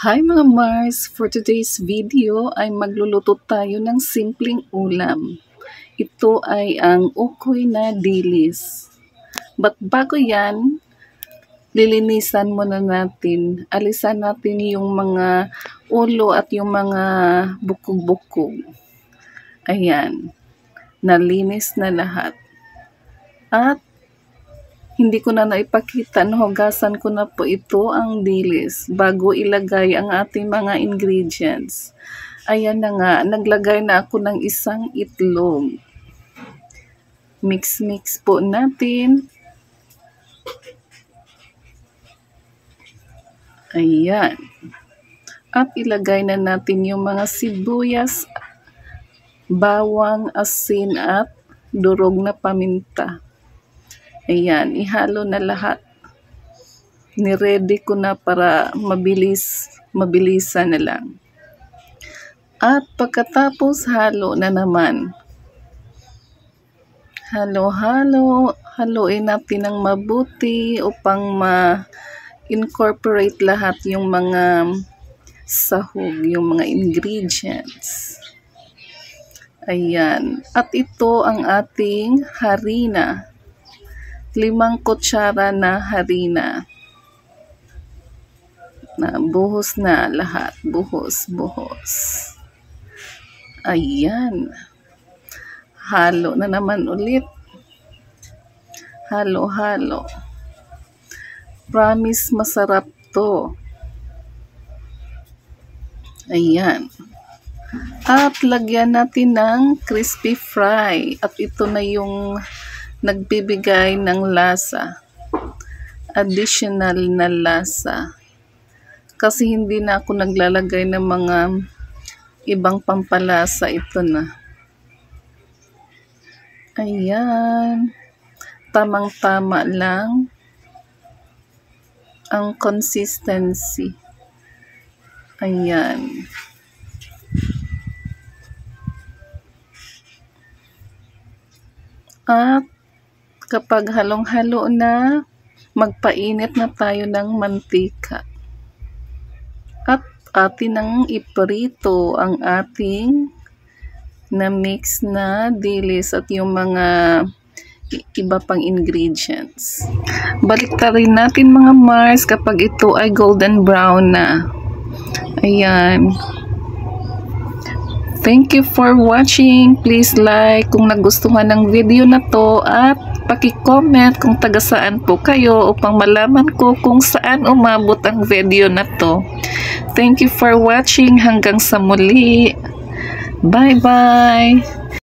Hi mga Mars! For today's video ay magluluto tayo ng simpleng ulam. Ito ay ang ukoy na dilis. But bago yan, lilinisan muna natin. Alisan natin yung mga ulo at yung mga bukog-bukog. Ayan. Nalinis na lahat. At hindi ko na naipakita, nahugasan ko na po ito ang dilis bago ilagay ang ating mga ingredients. Ayan na nga, naglagay na ako ng isang itlog. Mix po natin. Ayan. At ilagay na natin yung mga sibuyas, bawang, asin at durog na paminta. Ayan, ihalo na lahat. Niready ko na para mabilisan na lang. At pagkatapos halo na naman. Haluin natin ng mabuti upang ma-incorporate lahat yung mga sahog, yung mga ingredients. Ayan. At ito ang ating harina. 5 kutsara na harina. Buhos na lahat. Buhos. Ayan. Halo na naman ulit. Halo. Promise masarap to. Ayan. At lagyan natin ng crispy fry. At ito na yung nagbibigay ng lasa. Additional na lasa. Kasi hindi na ako naglalagay ng mga ibang pampalasa. Ito na. Ayan. Tamang-tama lang ang consistency. Ayan. At kapag halong-halo na, magpainit na tayo ng mantika. At atin nang iprito ang ating na-mix na dilis at yung mga iba pang ingredients. Baliktarin natin mga Mars kapag ito ay golden brown na. Ayan. Thank you for watching. Please like kung nagustuhan ng video na to at paki-comment kung taga saan po kayo upang malaman ko kung saan umabot ang video na to. Thank you for watching. Hanggang sa muli. Bye-bye.